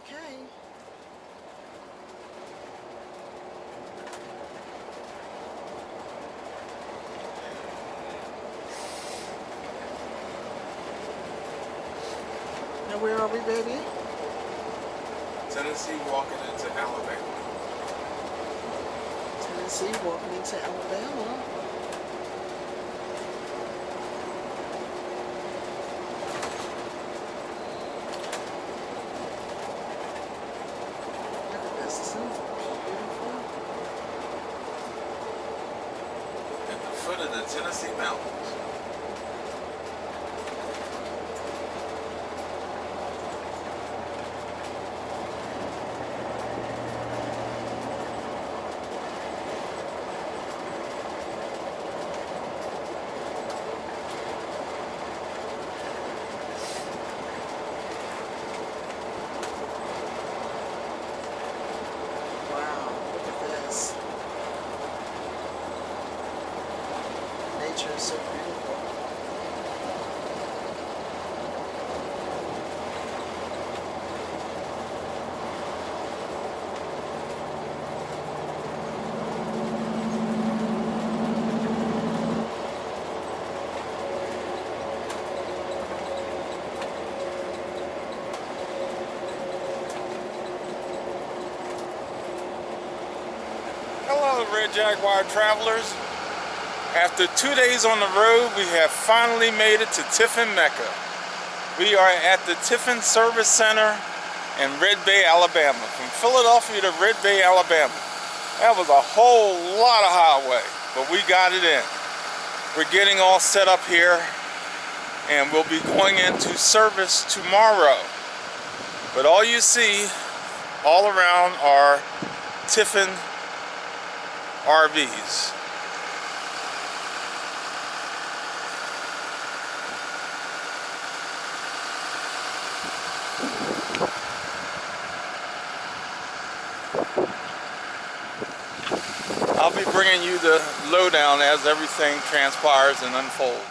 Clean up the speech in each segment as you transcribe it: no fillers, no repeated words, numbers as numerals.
Okay. Now where are we, baby? Tennessee walking into Alabama. Tennessee walking into Alabama. Look at this. This is beautiful. At the foot of the Tennessee mountains. Wow, look at this. Nature is so beautiful. Hello, Red Jaguar travelers. After 2 days on the road, we have finally made it to Tiffin Mecca. We are at the TIFFIN Service Center in Red Bay, Alabama. From Philadelphia to Red Bay, Alabama. That was a whole lot of highway, but we got it in. We're getting all set up here, and we'll be going into service tomorrow. But all you see all around are Tiffin RVs. I'll be bringing you the lowdown as everything transpires and unfolds.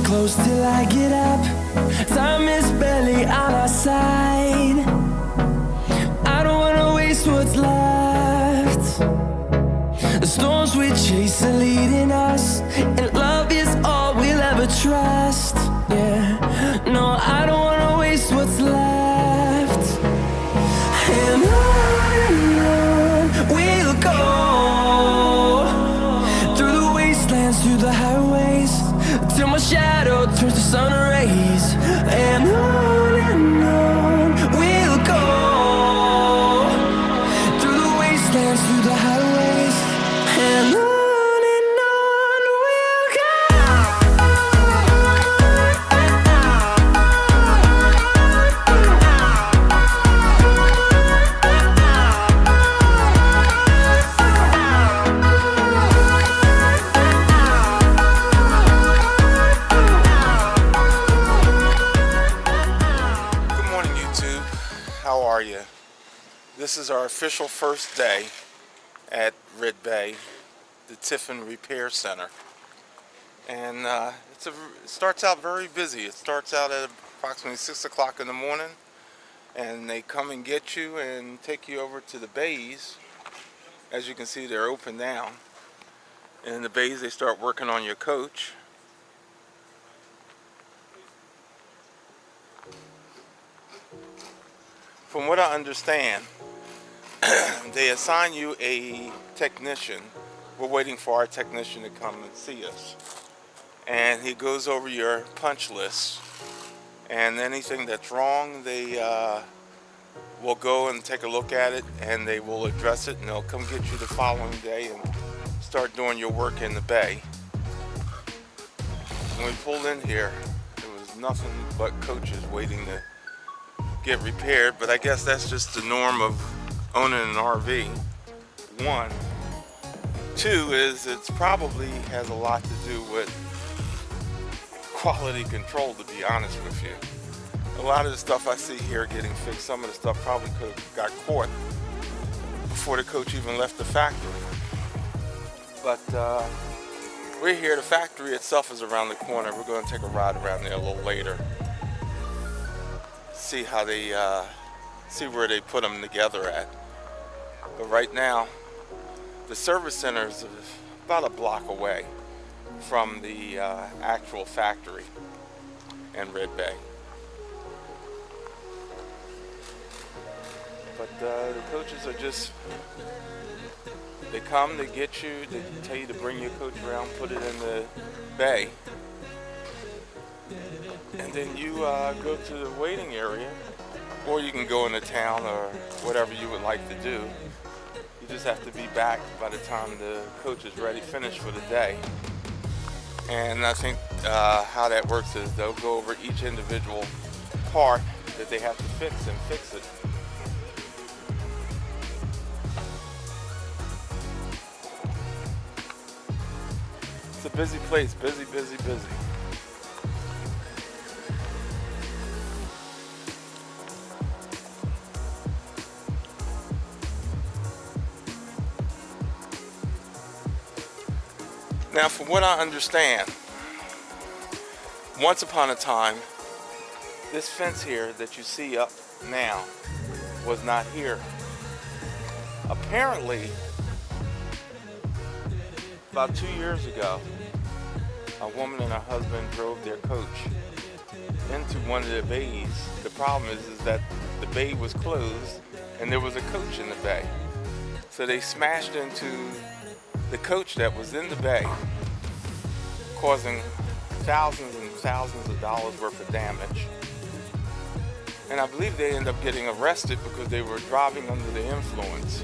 Close till I get up. Time is barely on our side. I don't wanna waste what's left. The storms we chase are leading us, and love is all we'll ever trust. Yeah, no, I don't wanna waste what's left. And on we'll go, through the wastelands, through the highways, till my shadow turns to sun rays. And on we'll go, through the wastelands, through the highways, and on we'll go. How are you? This is our official first day at Red Bay, the Tiffin Repair Center, and it starts out very busy. It starts out at approximately 6 o'clock in the morning, and they come and get you and take you over to the bays. As you can see, they're open now. And in the bays, they start working on your coach. From what I understand, they assign you a technician. We're waiting for our technician to come and see us. And he goes over your punch list. And anything that's wrong, they will go and take a look at it, and they will address it, and they'll come get you the following day and start doing your work in the bay. When we pulled in here, there was nothing but coaches waiting to get repaired, but I guess that's just the norm of owning an RV. One. Two is it's probably has a lot to do with quality control, to be honest with you. A lot of the stuff I see here getting fixed, some of the stuff probably could have got caught before the coach even left the factory. But we're here. The factory itself is around the corner. We're going to take a ride around there a little later. See how they, see where they put them together at. But right now, the service center is about a block away from the actual factory in Red Bay. But the coaches are just, they come, they get you, they tell you to bring your coach around, put it in the bay, and then you go to the waiting area, or you can go into town or whatever you would like to do. You just have to be back by the time the coach is ready, finished for the day. And I think how that works is they'll go over each individual part that they have to fix and fix it. It's a busy place, busy, busy, busy. Now, from what I understand, once upon a time, this fence here that you see up now was not here. Apparently, about 2 years ago, a woman and her husband drove their coach into one of the bays. The problem is that the bay was closed and there was a coach in the bay. So they smashed into the coach that was in the bay, causing thousands and thousands of dollars worth of damage. And I believe they ended up getting arrested because they were driving under the influence.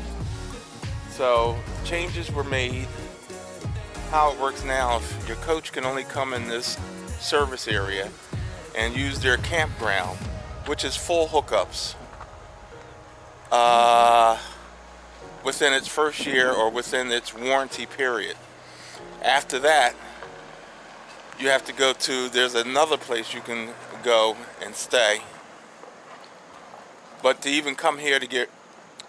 So changes were made. How it works now, if your coach can only come in this service area and use their campground, which is full hookups, within its first year or within its warranty period. After that, you have to go to, there's another place you can go and stay. But to even come here to get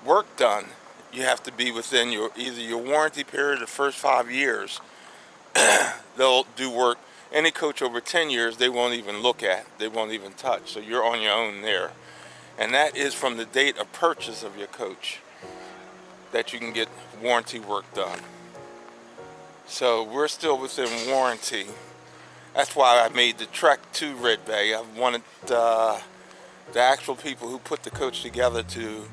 work done, you have to be within your either your warranty period, the first 5 years. They'll do work. Any coach over 10 years, they won't even look at, they won't even touch. So you're on your own there. And that is from the date of purchase of your coach that you can get warranty work done. So we're still within warranty. That's why I made the trek to Red Bay. I wanted the actual people who put the coach together to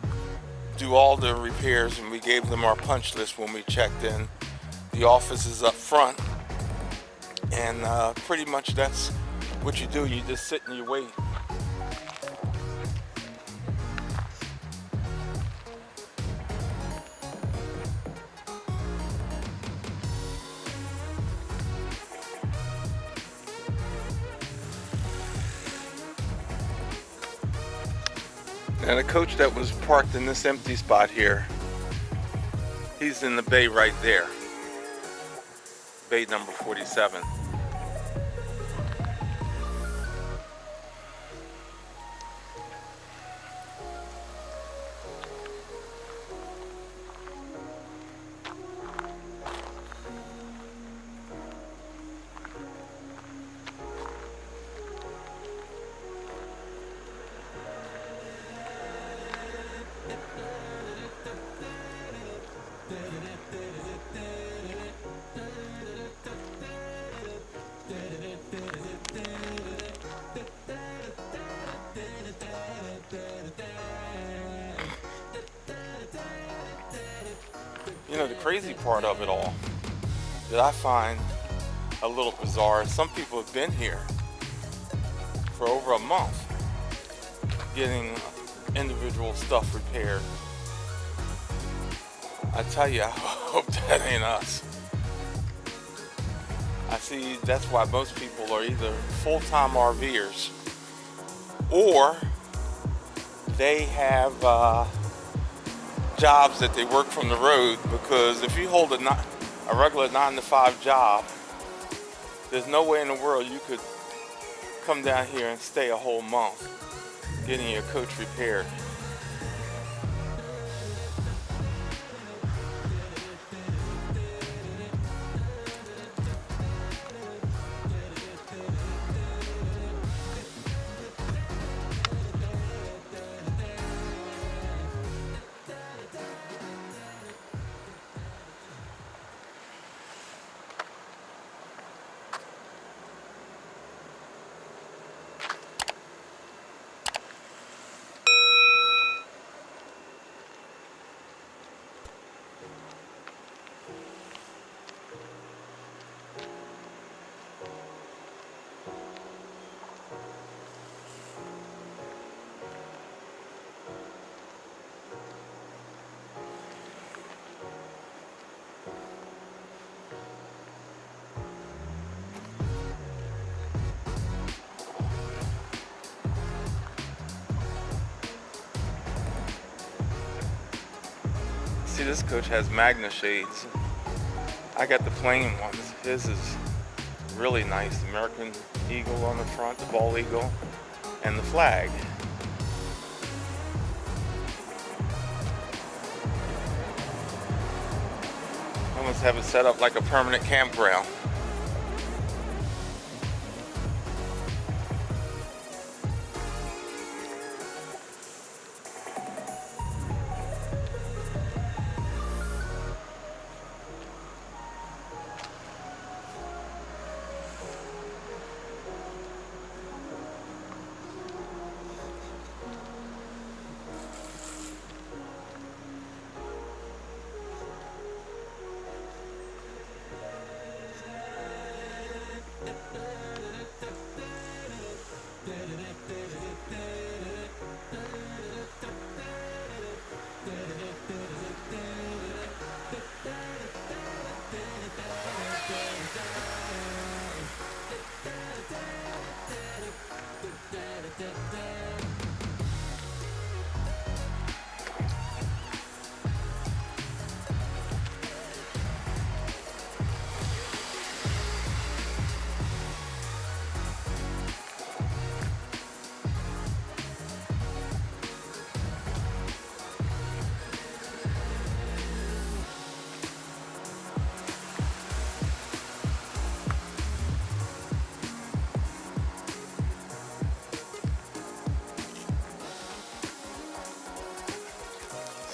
do all the repairs, and we gave them our punch list when we checked in. The office is up front, and pretty much that's what you do. You just sit and you wait. And the coach that was parked in this empty spot here, he's in the bay right there. Bay number 47. You know, the crazy part of it all that I find a little bizarre is some people have been here for over a month getting individual stuff repaired. I tell you, I hope that ain't us. I see that's why most people are either full-time RVers or they have jobs that they work from the road, because if you hold a regular 9-to-5 job, there's no way in the world you could come down here and stay a whole month getting your coach repaired. See, this coach has Magna shades. I got the plain ones. His is really nice. American eagle on the front, the bald eagle, and the flag. I must have it set up like a permanent campground.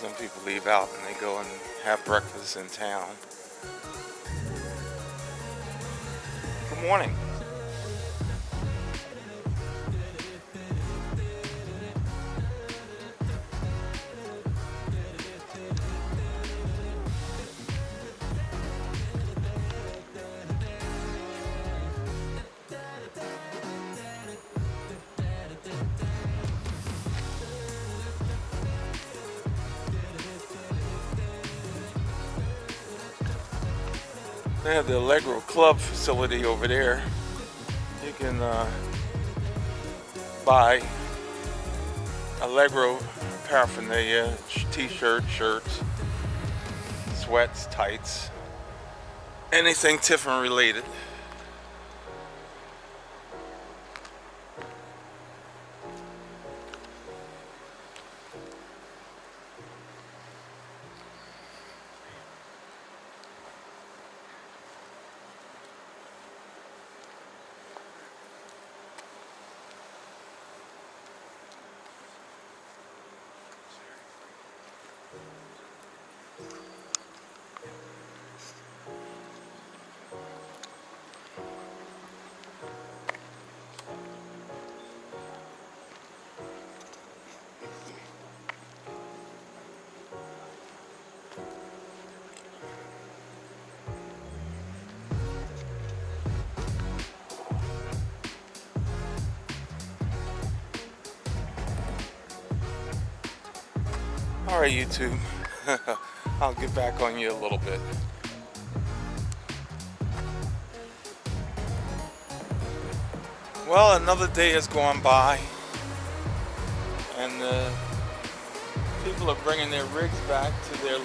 Some people leave out and they go and have breakfast in town. Good morning. They have the Allegro club facility over there. You can buy Allegro paraphernalia, t-shirts, shirts, sweats, tights, anything Tiffin related. Alright, YouTube, I'll get back on you a little bit. Well, another day has gone by, and people are bringing their rigs back to their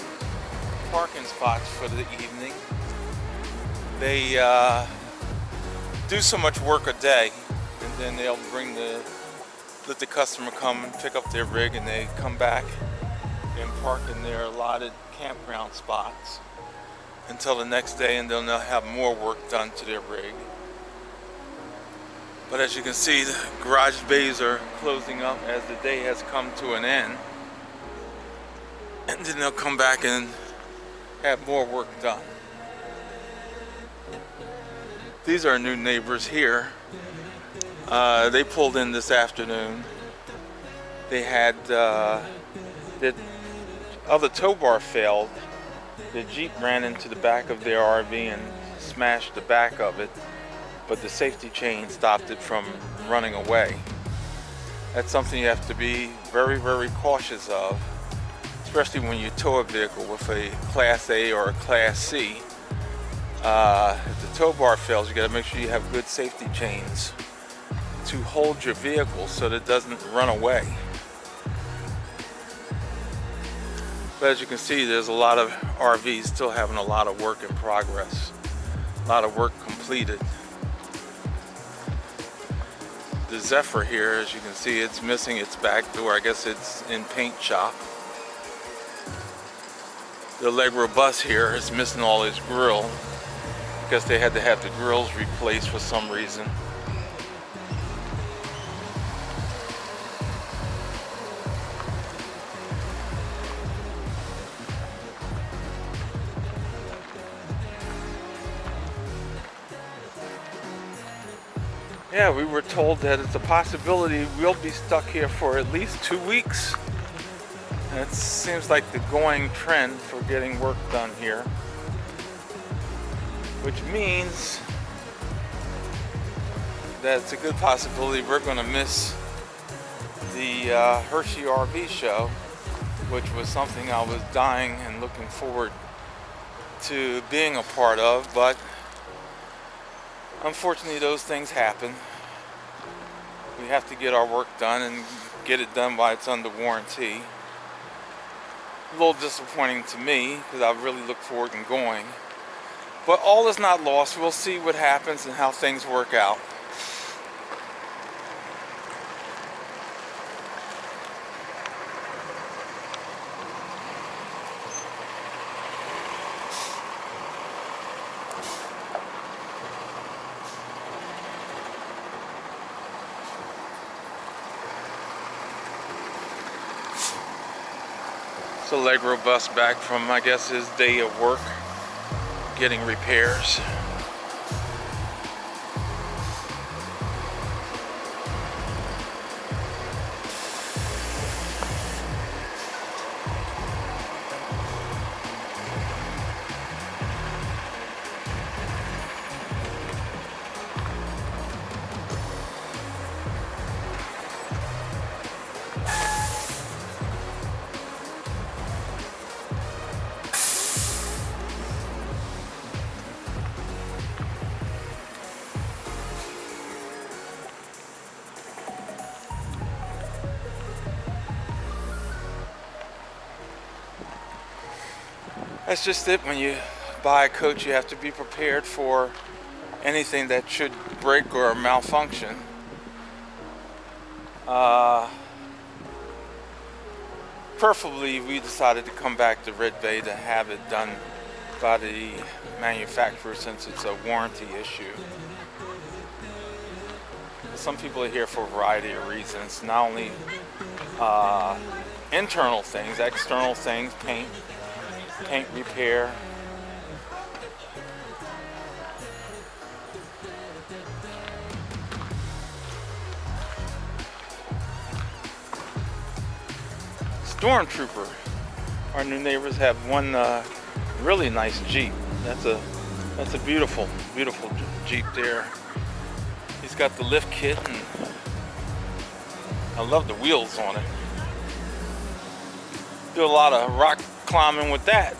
parking spots for the evening. They do so much work a day, and then they'll let the customer come and pick up their rig, and they come back and park in their allotted campground spots until the next day, and they'll now have more work done to their rig. But as you can see, the garage bays are closing up as the day has come to an end, and then they'll come back and have more work done. These are new neighbors here. They pulled in this afternoon. They had the other tow bar failed. The Jeep ran into the back of their RV and smashed the back of it, but the safety chain stopped it from running away. That's something you have to be very, very cautious of, especially when you tow a vehicle with a Class A or a Class C. If the tow bar fails, you got to make sure you have good safety chains to hold your vehicle so that it doesn't run away. But But as you can see, there's a lot of RVs still having a lot of work in progress, a lot of work completed. The Zephyr here, as you can see, it's missing its back door. I guess it's in paint shop. The Allegro bus here is missing all its grill. I guess they had to have the grills replaced for some reason. Yeah, we were told that it's a possibility we'll be stuck here for at least 2 weeks. And it seems like the going trend for getting work done here. Which means that it's a good possibility we're going to miss the Hershey RV Show, which was something I was dying and looking forward to being a part of, but unfortunately those things happen. We have to get our work done and get it done while it's under warranty. A little disappointing to me because I really look forward to going. But all is not lost. We'll see what happens and how things work out. It's a Allegro bus back from, I guess, his day of work, getting repairs. That's just it. When you buy a coach, you have to be prepared for anything that should break or malfunction. Preferably, we decided to come back to Red Bay to have it done by the manufacturer since it's a warranty issue. Some people are here for a variety of reasons, not only internal things, external things, paint repair. Stormtrooper. Our new neighbors have one really nice Jeep. That's a beautiful Jeep there. He's got the lift kit and I love the wheels on it. Do a lot of rock climbing with that.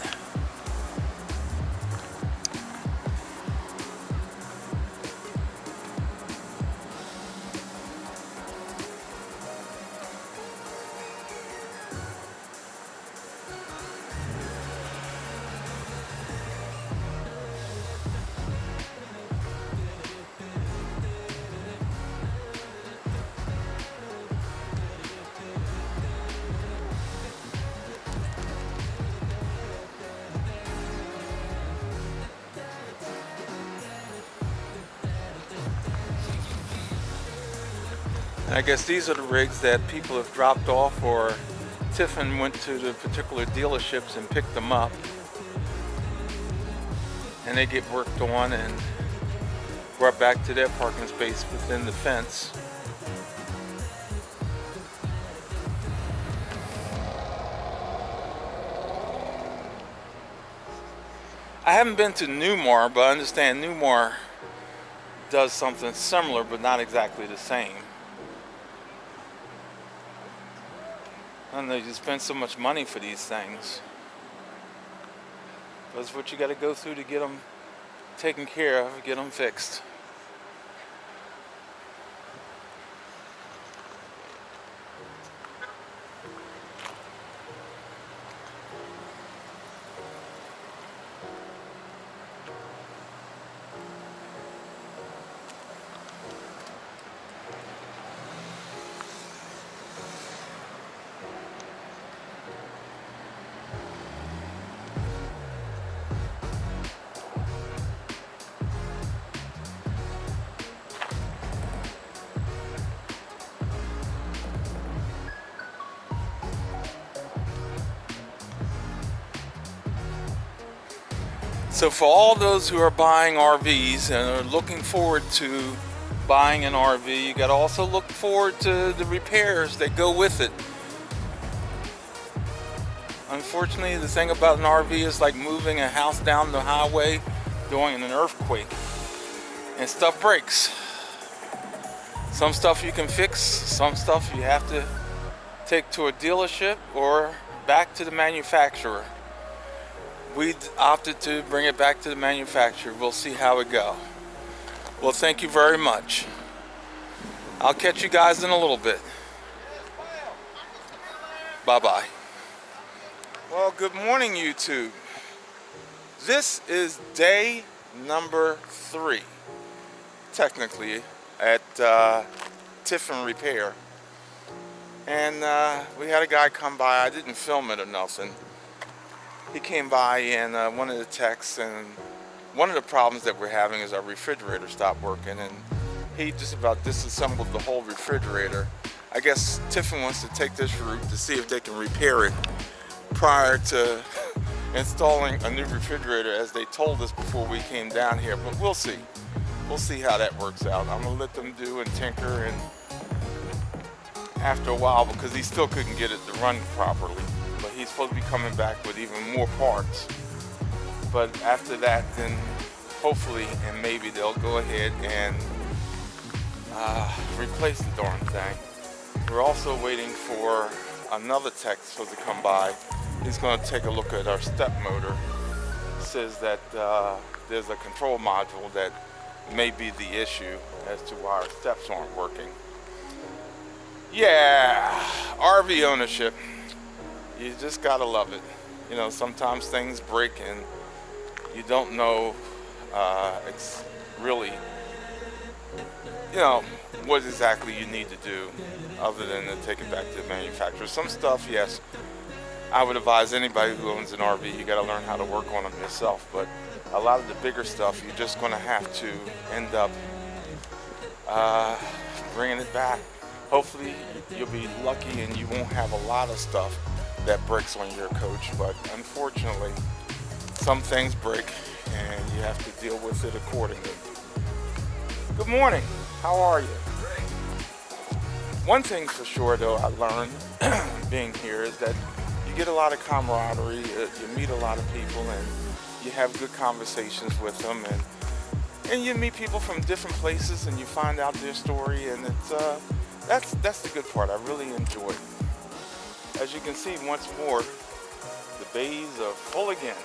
I guess these are the rigs that people have dropped off, or Tiffin went to the particular dealerships and picked them up. And they get worked on and brought back to their parking space within the fence. I haven't been to Newmar, but I understand Newmar does something similar, but not exactly the same. I don't know, you spend so much money for these things. That's what you got to go through to get them taken care of, get them fixed. So for all those who are buying RVs and are looking forward to buying an RV, you got to also look forward to the repairs that go with it. Unfortunately, the thing about an RV is like moving a house down the highway during an earthquake, and stuff breaks. Some stuff you can fix, some stuff you have to take to a dealership or back to the manufacturer. We opted to bring it back to the manufacturer. We'll see how it goes. Well, thank you very much. I'll catch you guys in a little bit. Bye-bye. Well, good morning, YouTube. This is day number 3, technically, at Tiffin Repair. And we had a guy come by. I didn't film it or nothing. He came by and one of the techs, and one of the problems that we're having is our refrigerator stopped working, and he just about disassembled the whole refrigerator. I guess Tiffin wants to take this route to see if they can repair it prior to installing a new refrigerator, as they told us before we came down here, but we'll see. We'll see how that works out. I'm gonna let them do and tinker, and after a while, because he still couldn't get it to run properly, but he's supposed to be coming back with even more parts. But after that, then hopefully and maybe they'll go ahead and replace the darn thing. We're also waiting for another tech supposed to come by. He's going to take a look at our step motor. Says that there's a control module that may be the issue as to why our steps aren't working. Yeah, RV ownership. You just gotta love it. You know, sometimes things break and you don't know really, you know, what exactly you need to do other than to take it back to the manufacturer. Some stuff, yes, I would advise anybody who owns an RV, you got to learn how to work on them yourself. But a lot of the bigger stuff, you're just going to have to end up bringing it back. Hopefully you'll be lucky and you won't have a lot of stuff that breaks on your coach, but unfortunately some things break and you have to deal with it accordingly. Good morning, how are you? One thing for sure though I learned being here is that you get a lot of camaraderie, you meet a lot of people and you have good conversations with them, and you meet people from different places and you find out their story, and it's that's the good part. I really enjoy it. As you can see, once more, the bays are full again.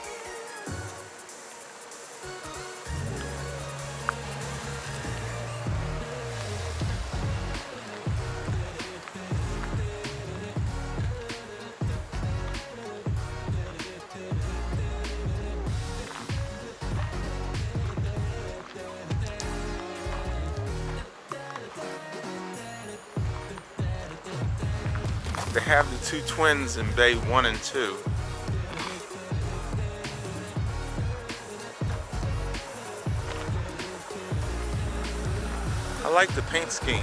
They have the 2 twins in bay 1 and 2. I like the paint scheme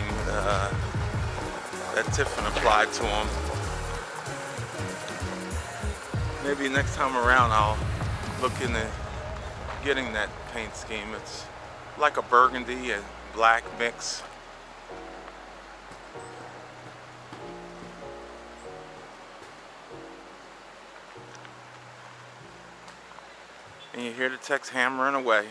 that Tiffin applied to them. Maybe next time around I'll look into getting that paint scheme. It's like a burgundy and black mix. And you hear the techs hammering away.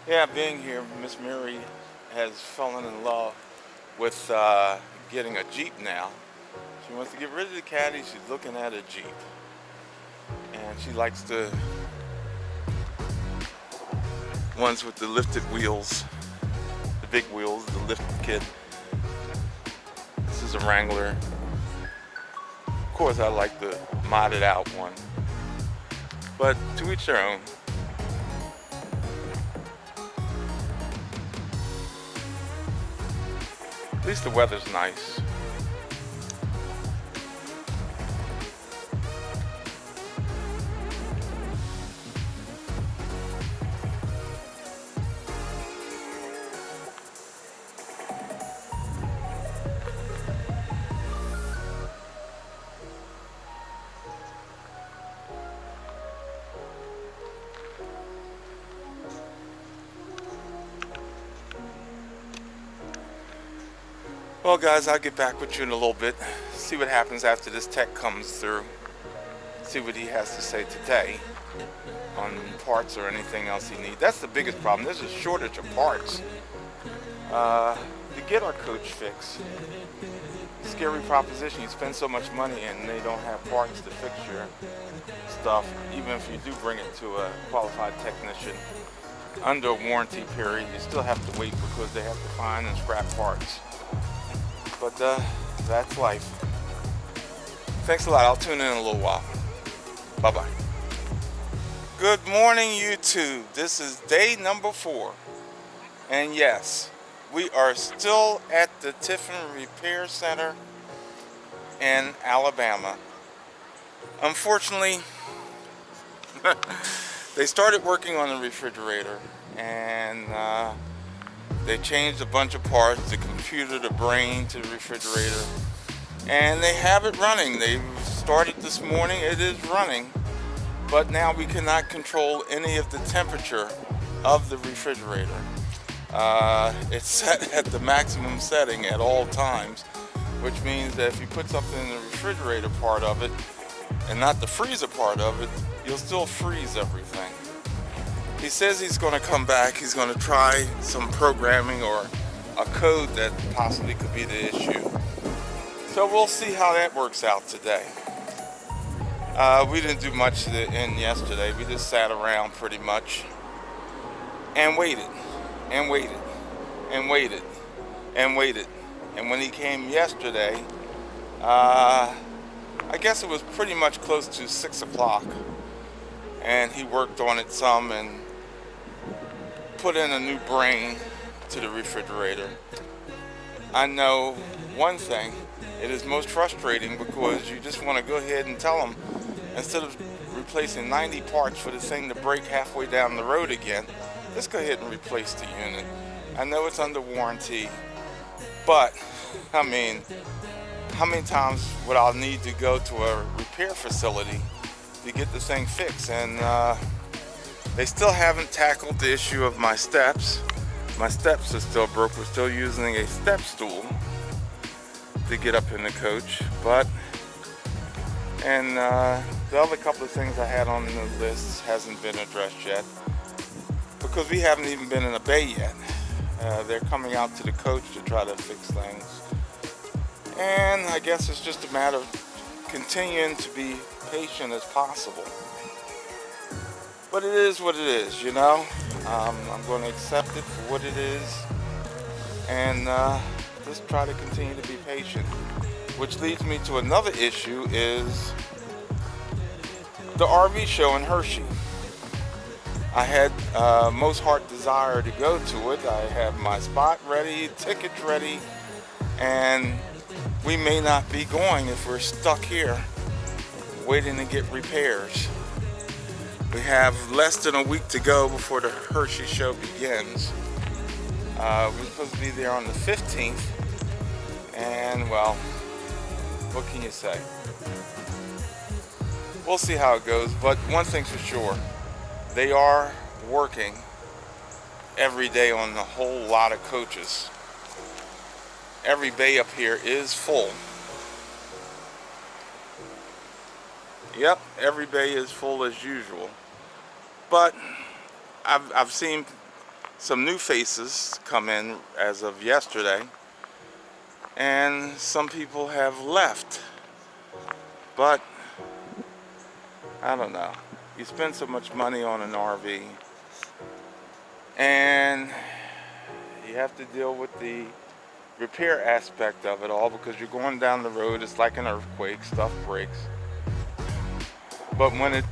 Yeah, being here, Miss Mary has fallen in love with getting a Jeep now. She wants to get rid of the Caddy. She's looking at a Jeep. And she likes the ones with the lifted wheels, the big wheels, the lift kit. This is a Wrangler. Of course, I like the modded out one, but to each their own. At least the weather's nice. Well, guys, I'll get back with you in a little bit. See what happens after this tech comes through. See what he has to say today on parts or anything else he needs. That's the biggest problem. There's a shortage of parts to get our coach fixed. Scary proposition. You spend so much money and they don't have parts to fix your stuff. Even if you do bring it to a qualified technician under a warranty period, you still have to wait because they have to find and scrap parts. But that's life. Thanks a lot. I'll tune in a little while. Bye-bye. Good morning, YouTube. This is day number 4. And yes, we are still at the Tiffin Repair Center in Alabama. Unfortunately, they started working on the refrigerator and they changed a bunch of parts, the computer, the brain to the refrigerator, and they have it running. They started this morning, it is running, but now we cannot control any of the temperature of the refrigerator. It's set at the maximum setting at all times, which means that if you put something in the refrigerator part of it and not the freezer part of it, you'll still freeze everything. He says he's going to come back, he's going to try some programming or a code that possibly could be the issue. So we'll see how that works out today. We didn't do much in yesterday. We just sat around pretty much and waited and waited and waited and waited. And when he came yesterday, I guess it was pretty much close to 6 o'clock, and he worked on it some and put in a new brain to the refrigerator. I know one thing, it is most frustrating because you just want to go ahead and tell them, instead of replacing 90 parts for the thing to break halfway down the road again, let's go ahead and replace the unit. I know it's under warranty, but I mean, how many times would I need to go to a repair facility to get the thing fixed? And they still haven't tackled the issue of my steps. My steps are still broke. We're still using a step stool to get up in the coach, and the other couple of things I had on the list hasn't been addressed yet because we haven't even been in a bay yet. They're coming out to the coach to try to fix things, and I guess it's just a matter of continuing to be patient as possible. But it is what it is, you know. I'm going to accept it for what it is and just try to continue to be patient. Which leads me to another issue, is the RV show in Hershey. I had most heart desire to go to it. I have my spot ready, tickets ready, and we may not be going if we're stuck here waiting to get repairs. We have less than a week to go before the Hershey show begins. We're supposed to be there on the 15th, and well, what can you say? We'll see how it goes, but one thing's for sure, they are working every day on a whole lot of coaches. Every bay up here is full. Yep, every bay is full as usual. But I've seen some new faces come in as of yesterday, and some people have left. But I don't know. You spend so much money on an RV, and you have to deal with the repair aspect of it all because you're going down the road. It's like an earthquake, stuff breaks. But when it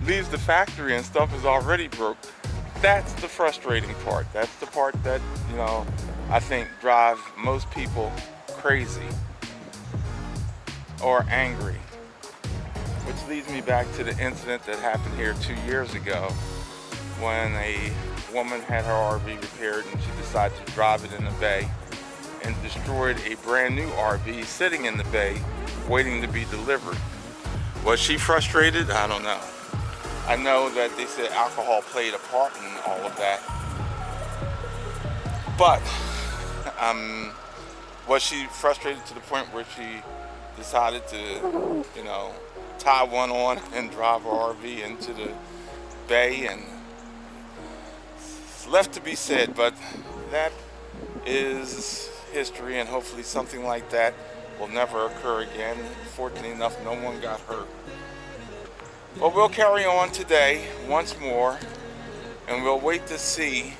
leaves the factory and stuff is already broke, that's the frustrating part. That's the part that, you know, I think drives most people crazy or angry. Which leads me back to the incident that happened here 2 years ago when a woman had her RV repaired and she decided to drive it in the bay and destroyed a brand new RV sitting in the bay waiting to be delivered. Was she frustrated? I don't know. I know that they said alcohol played a part in all of that. But Was she frustrated to the point where she decided to, you know, tie one on and drive her RV into the bay? And it's left to be said, but that is history, and hopefully something like that will never occur again. Fortunately enough, no one got hurt. But we'll carry on today once more, and we'll wait to see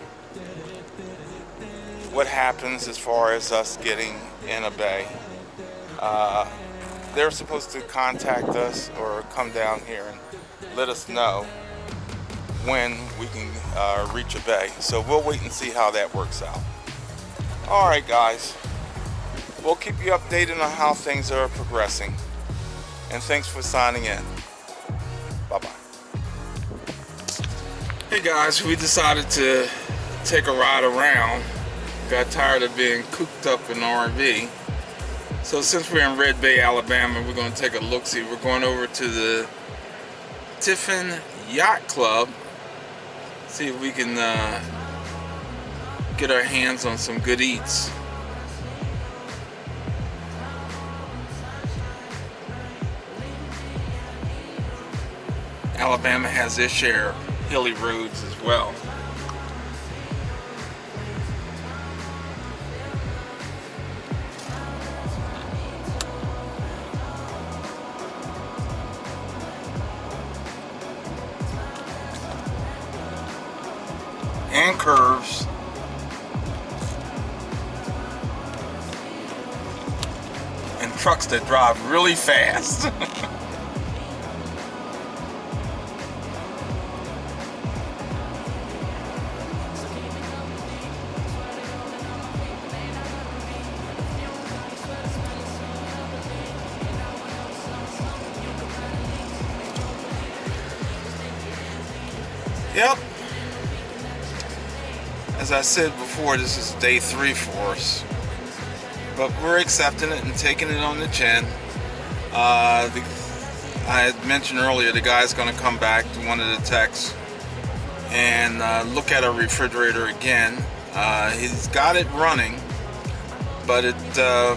what happens as far as us getting in a bay. They're supposed to contact us or come down here and let us know when we can reach a bay. So we'll wait and see how that works out. Alright guys, we'll keep you updated on how things are progressing. And thanks for signing in. Bye-bye. Hey guys, we decided to take a ride around. Got tired of being cooped up in an RV. So since we're in Red Bay, Alabama, we're going to take a look-see. We're going over to the Tiffin Yacht Club. See if we can get our hands on some good eats. Alabama has its share of hilly roads as well. And curves. And trucks that drive really fast. Yep. As I said before, this is day 3 for us, but we're accepting it and taking it on the chin. I had mentioned earlier the guy's going to come back to one of the techs and look at our refrigerator again. He's got it running, but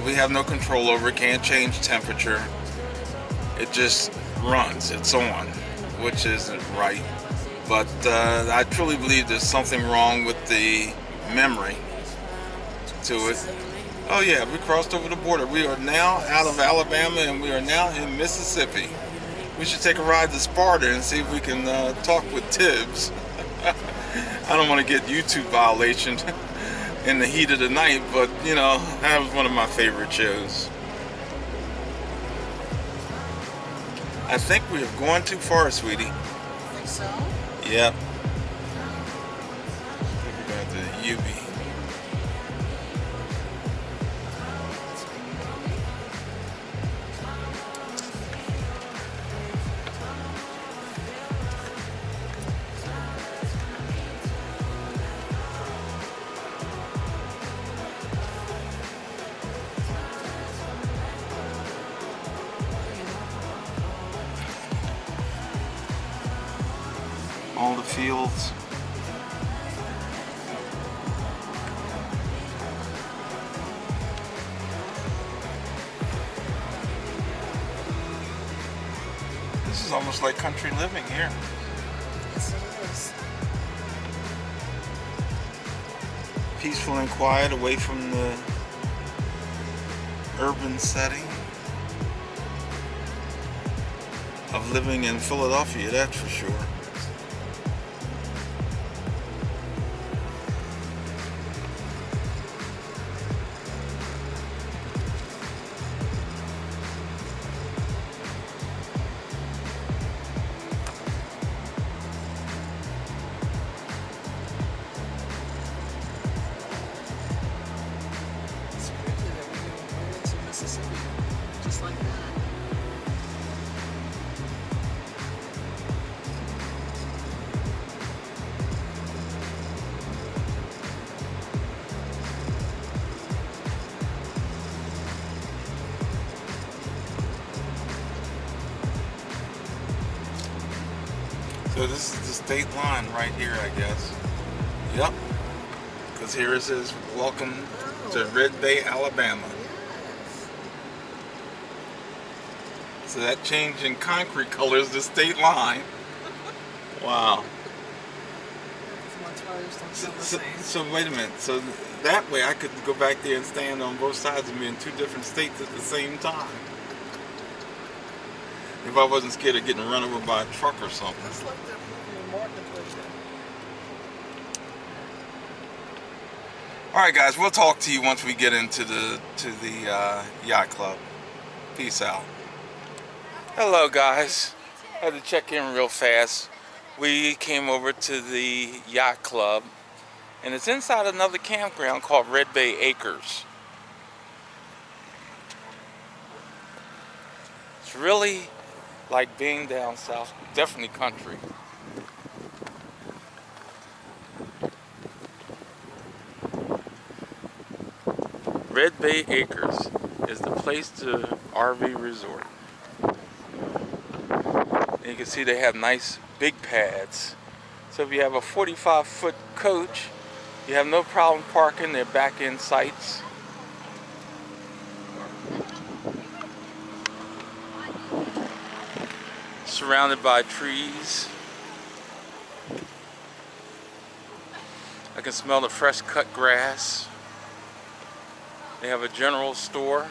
we have no control over it. Can't change temperature. It just runs. It's on, which isn't right. But I truly believe there's something wrong with the memory to it. Oh yeah, we crossed over the border. We are now out of Alabama and we are now in Mississippi. We should take a ride to Sparta and see if we can talk with Tibbs. I don't want to get YouTube violation in the heat of the night, but you know, that was one of my favorite shows. I think we have gone too far, sweetie. Think so? Yep. We're going to the UB. All the fields. This is almost like country living here. Yes, it is. Peaceful and quiet, away from the urban setting of living in Philadelphia, that's for sure. Just like that. So this is the state line right here, I guess. Yep. Because here it says, welcome to Red Bay, Alabama. So that change in concrete color is the state line. Wow. My tires don't sound the So, same. so wait a minute. So that way I could go back there and stand on both sides and be in two different states at the same time. If I wasn't scared of getting run over by a truck or something. That's like the movie Marketplace. All right, guys. We'll talk to you once we get into the yacht club. Peace out. Hello, guys. I had to check in real fast. We came over to the yacht club, and it's inside another campground called Red Bay Acres. It's really like being down south, definitely country. Red Bay Acres is the place to RV resort. And you can see they have nice big pads. So if you have a 45-foot coach, you have no problem parking their back-end sites. Surrounded by trees. I can smell the fresh cut grass. They have a general store.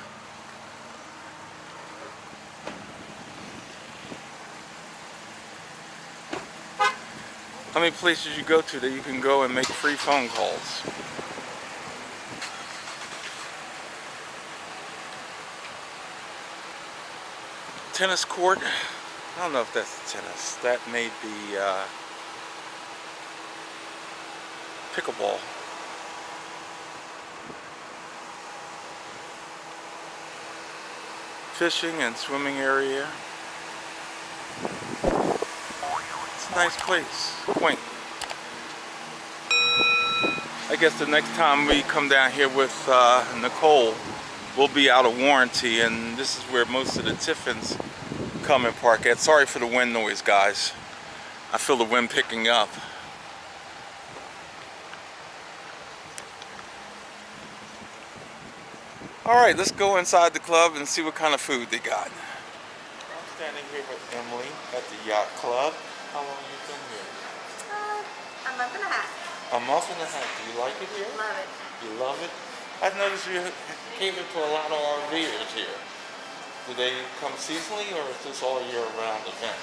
How many places you go to that you can go and make free phone calls? Tennis court. I don't know if that's tennis. That may be pickleball. Fishing and swimming area. It's a nice place. Quaint. I guess the next time we come down here with Nicole, we'll be out of warranty, and this is where most of the Tiffin'S come and park at. Sorry for the wind noise, guys. I feel the wind picking up. Alright, let's go inside the club and see what kind of food they got. I'm standing here with Emily at the yacht club. How long have you been here? A month and a half. A month and a half. Do you like it here? Love it. You love it? I've noticed you cater to a lot of RVers here. Do they come seasonally, or is this all year round event?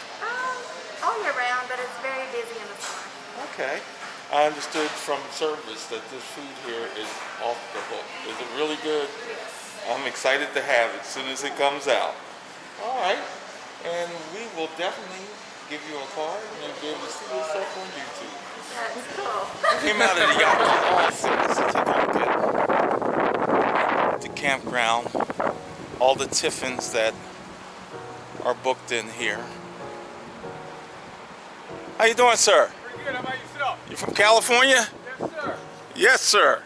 All year round, but it's very busy in the summer. Okay. I understood from service that this food here is off the hook. Is it really good? Yes. I'm excited to have it as soon as it comes out. All right. And we will definitely give you a card and you'll be able to see yourself on YouTube. That's cool. Came out of the yacht club. So let's take a look at the campground. All the Tiffin'S that are booked in here. How you doing, sir? Pretty good. How about yourself? You from California? Yes, sir. Yes, sir.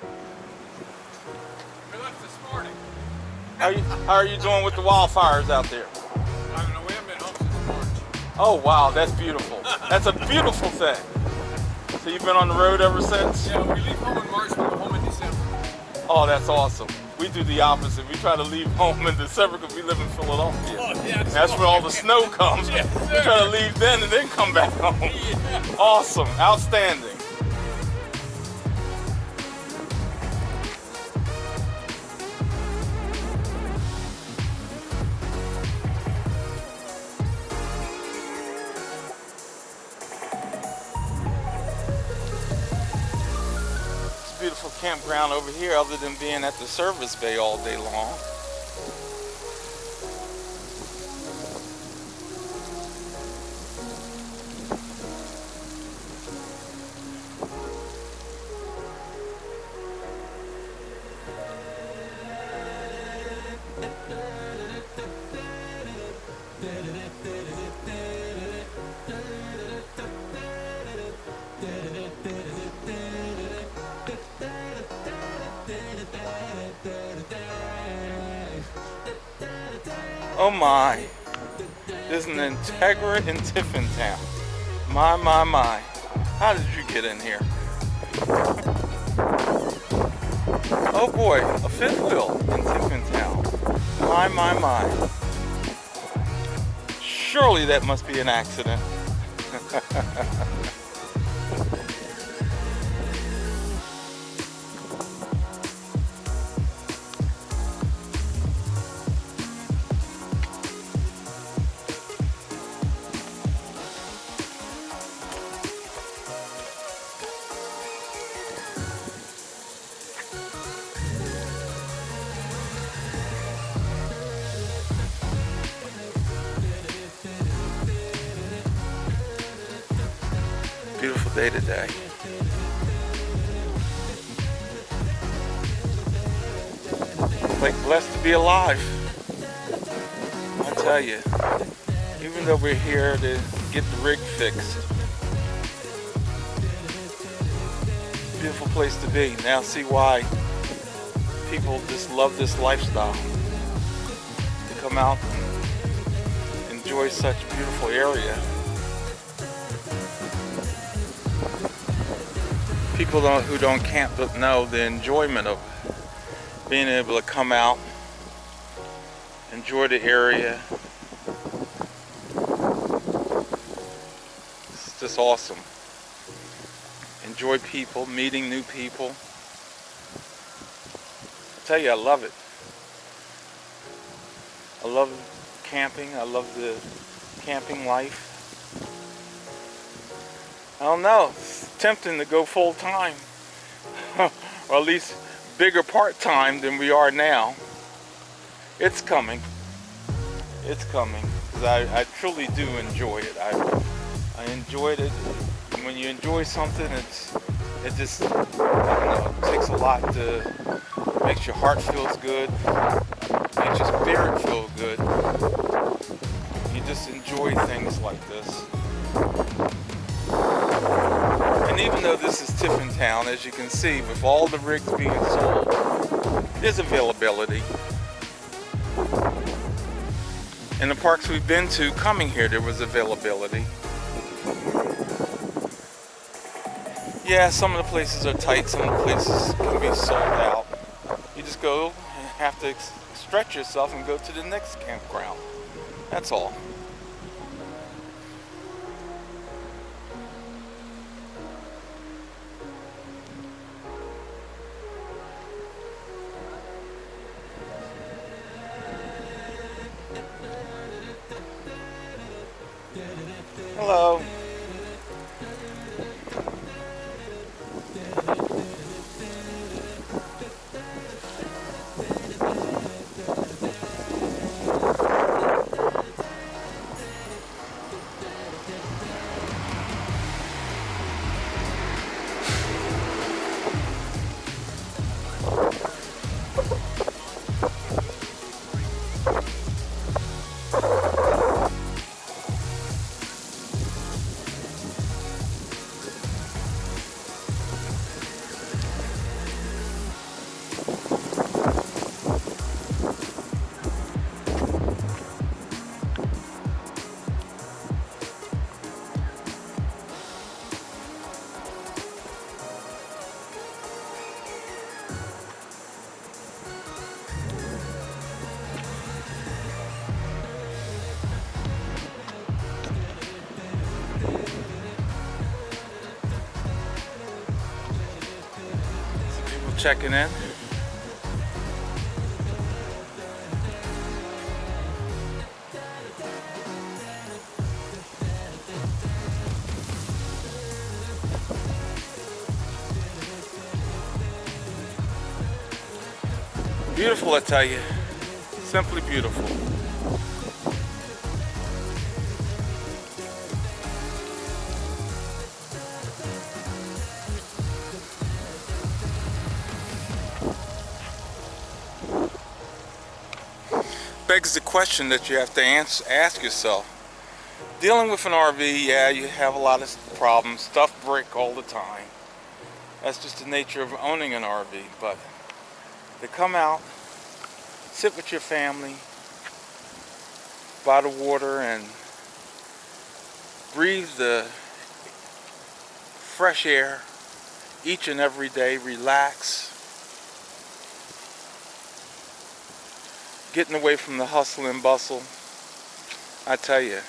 We left this morning. How are you doing with the wildfires out there? I don't know. We haven't been home since March. Oh, wow, that's beautiful. That's a beautiful thing. So you've been on the road ever since? Yeah, we leave home in March. We go home in December. Oh, that's awesome. We do the opposite. We try to leave home in December because we live in Philadelphia. Oh, yeah, That's where all the snow comes. Yes, We try to leave then and then come back home. Yeah. Awesome. Outstanding. Beautiful campground over here, other than being at the service bay all day long. Oh my, there's an Integra in Tiffin'S. My. How did you get in here? Oh boy, a fifth wheel in Tiffin'S. My. Surely that must be an accident. Beautiful day today. Like blessed to be alive. I tell you, even though we're here to get the rig fixed, beautiful place to be. Now see why people just love this lifestyle. To come out and enjoy such a beautiful area. People who don't camp don't know the enjoyment of being able to come out, enjoy the area. It's just awesome. Enjoy people, meeting new people. I tell you, I love it. I love camping. I love the camping life. I don't know, it's tempting to go full time, or at least bigger part time than we are now. It's coming. It's coming. 'Cause I truly do enjoy it. I enjoyed it. And when you enjoy something, it just, I don't know, it takes a lot to, makes your heart feels good, makes your spirit feel good. You just enjoy things like this. And even though this is Tiffin Town, as you can see, with all the rigs being sold, there's availability. In the parks we've been to, coming here, there was availability. Yeah, some of the places are tight, some of the places can be sold out. You just go and have to stretch yourself and go to the next campground. That's all. Hello. Checking in. Beautiful, I tell you. Simply beautiful. Begs the question that you have to ask yourself. Dealing with an RV, yeah, you have a lot of problems. Stuff break all the time. That's just the nature of owning an RV. But to come out, sit with your family by the water and breathe the fresh air each and every day, relax, getting away from the hustle and bustle, I tell you,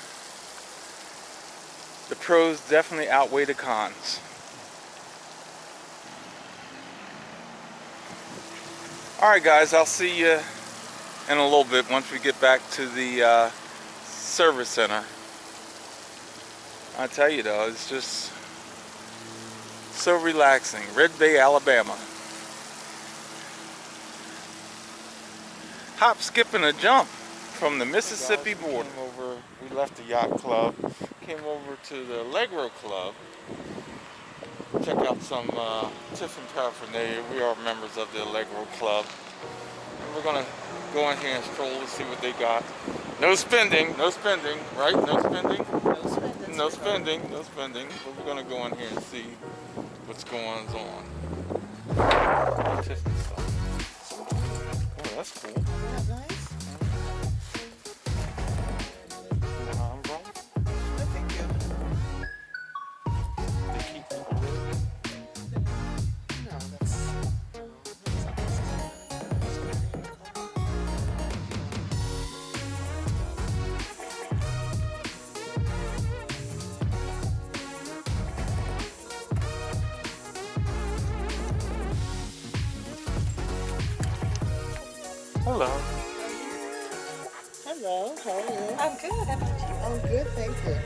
the pros definitely outweigh the cons. Alright guys, I'll see you in a little bit once we get back to the service center. I tell you though, it's just so relaxing. Red Bay, Alabama. Hop, skip, and a jump from the Mississippi border. We left the yacht club, came over to the Allegro club, check out some Tiffin paraphernalia. We are members of the Allegro club. And we're gonna go in here and stroll to see what they got. No spending, right? No spending? No spending. But we're gonna go in here and see what's going on. Tiffin stuff. Oh, that's cool. Isn't that nice? Thank you. No, that's Hello. Hello, how are you? I'm good. How about you? I'm good, thank you.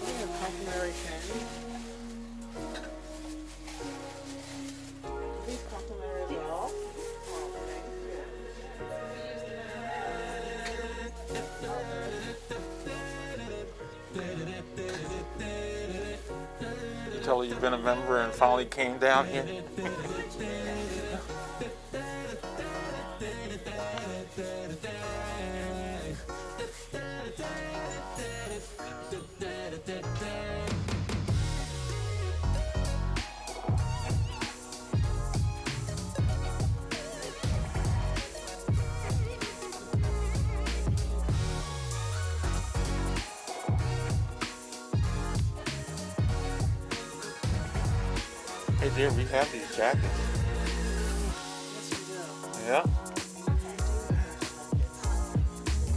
We have complimentary candy. These complimentary as well. Oh, thank you. You tell her you've been a member and finally came down here. Hey dear, we have these jackets. Yes, we do. Yeah.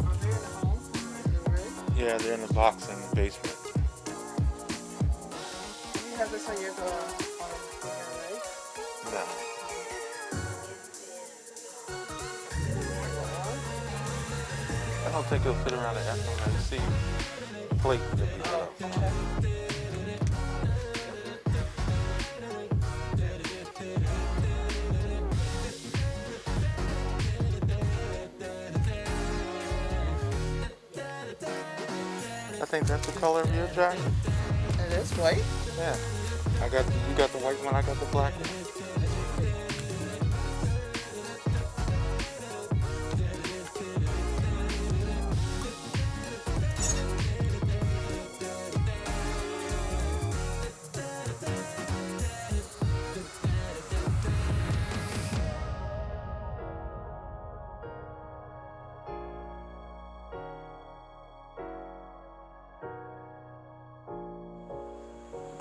Are they in the home? In the room? Yeah, they're in the box in the basement. You have this on your door on your leg? No. I don't think it'll fit around the FMC plate that we got. I think that's the color of your jacket. It is white? Yeah. You got the white one, I got the black one.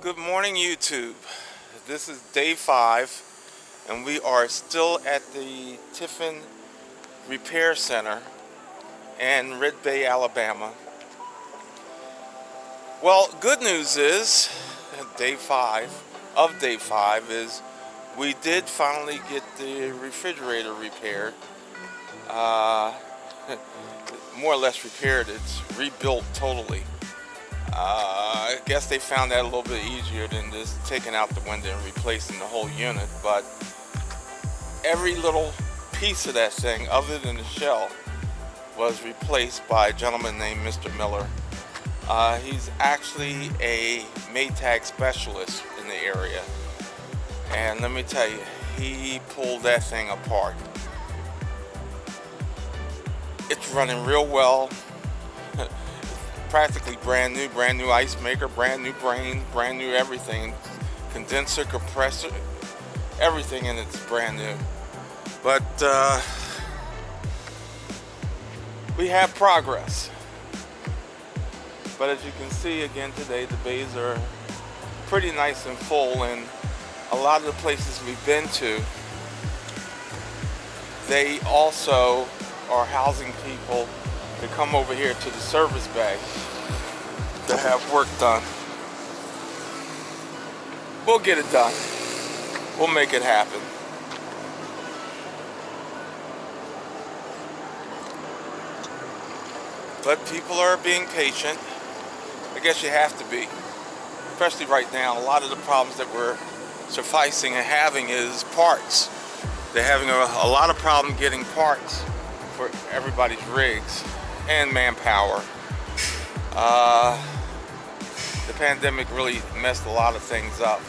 Good morning, YouTube. This is day 5, and we are still at the Tiffin Repair Center in Red Bay, Alabama. Well, good news is, day 5 is we did finally get the refrigerator repaired. More or less repaired. It's rebuilt totally. I guess they found that a little bit easier than just taking out the window and replacing the whole unit, but every little piece of that thing other than the shell was replaced by a gentleman named Mr. Miller. He's actually a Maytag specialist in the area, and let me tell you, he pulled that thing apart. It's running real well. Practically brand new ice maker, brand new brain, brand new everything, condenser, compressor, everything in it's brand new. But we have progress. But as you can see again today, the bays are pretty nice and full, and a lot of the places we've been to, they also are housing people that come over here to the service bay to have work done. We'll get it done. We'll make it happen. But people are being patient. I guess you have to be. Especially right now, a lot of the problems that we're sufficing and having is parts. They're having a lot of problem getting parts for everybody's rigs and manpower. The pandemic really messed a lot of things up.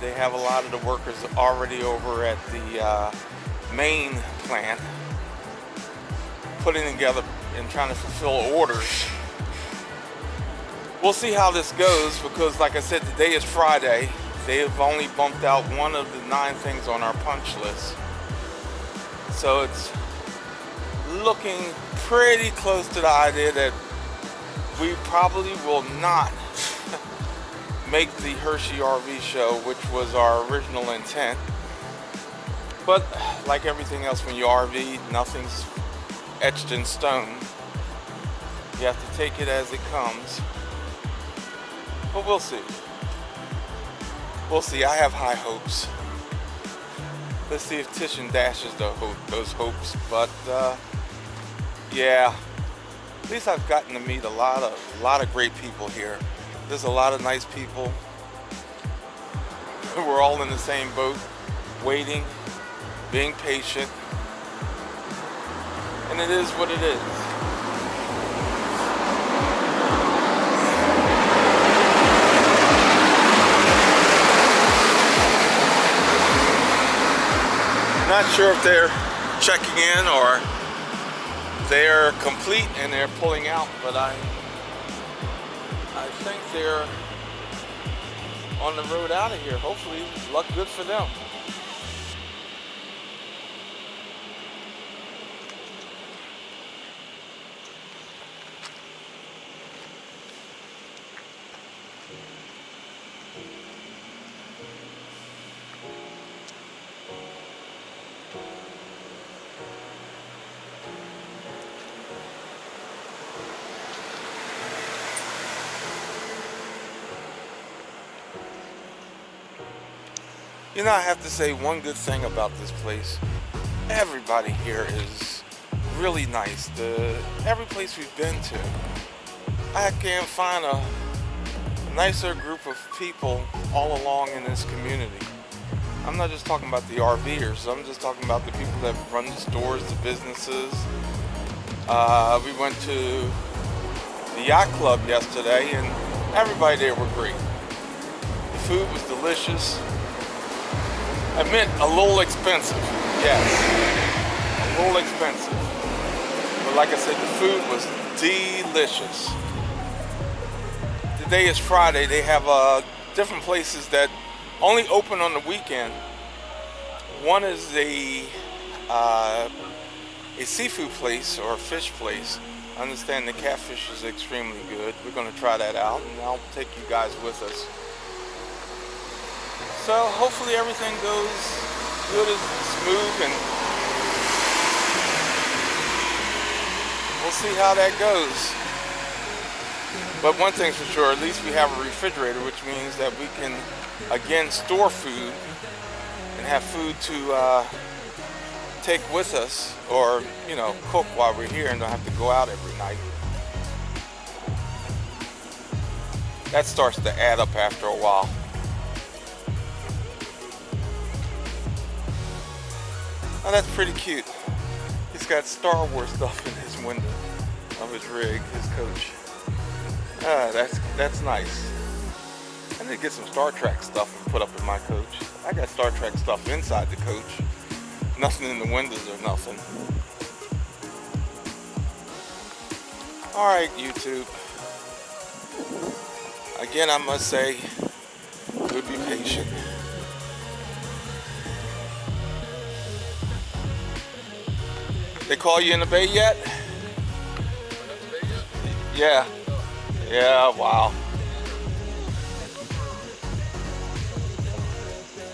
They have a lot of the workers already over at the main plant putting together and trying to fulfill orders. We'll see how this goes because, like I said, today is Friday. They have only bumped out one of the 9 things on our punch list. So it's looking pretty close to the idea that we probably will not make the Hershey RV Show, which was our original intent. But like everything else when you RV, nothing's etched in stone. You have to take it as it comes. But we'll see. We'll see. I have high hopes. Let's see if Tishin dashes those hopes. But yeah, at least I've gotten to meet a lot of great people here. There's a lot of nice people. We're all in the same boat, waiting, being patient, and it is what it is. Not sure if they're checking in or they're complete and they're pulling out, but I think they're on the road out of here. Hopefully, luck good for them. You know, I have to say one good thing about this place. Everybody here is really nice. Every place we've been to, I can't find a nicer group of people all along in this community. I'm not just talking about the RVers. I'm just talking about the people that run the stores, the businesses. We went to the yacht club yesterday, and everybody there were great. The food was delicious. I meant a little expensive, yes, a little expensive. But like I said, the food was delicious. Today is Friday. They have different places that only open on the weekend. One is a seafood place or a fish place. I understand the catfish is extremely good. We're going to try that out, and I'll take you guys with us. So hopefully everything goes good and smooth, and we'll see how that goes. But one thing's for sure, at least we have a refrigerator, which means that we can again store food and have food to take with us, or cook while we're here and don't have to go out every night. That starts to add up after a while. Oh, that's pretty cute. He's got Star Wars stuff in his window of his rig, his coach. That's nice. I need to get some Star Trek stuff and put up in my coach. I got Star Trek stuff inside the coach. Nothing in the windows or nothing. Alright, YouTube. Again, I must say, we'll be patient. They call you in the bay yet? Yeah. Yeah, wow.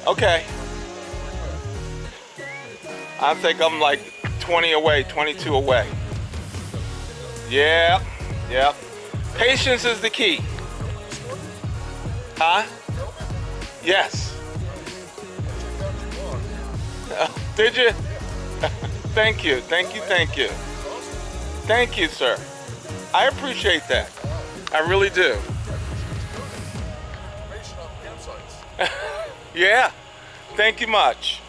Okay. I think I'm like 20 away, 22 away. Yep, yep. Patience is the key. Huh? Yes. Did you? Thank you, thank you, thank you. Thank you, sir. I appreciate that. I really do. Yeah, thank you much.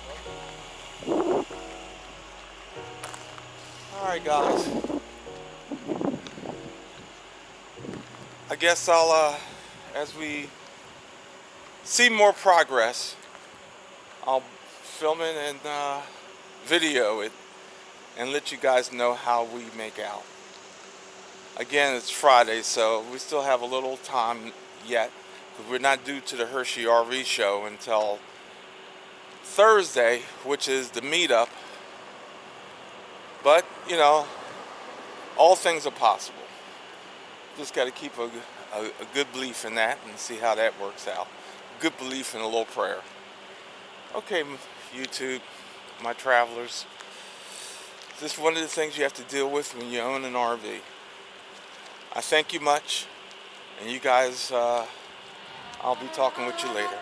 Alright guys, I guess I'll, as we see more progress, I'll film it and video it and let you guys know how we make out. Again, it's Friday, so we still have a little time yet. We're not due to the Hershey RV Show until Thursday, which is the meetup. But, you know, all things are possible. Just got to keep a good belief in that and see how that works out. Good belief in a little prayer. Okay, YouTube, my travelers. This is one of the things you have to deal with when you own an RV. I thank you much. And you guys, I'll be talking with you later.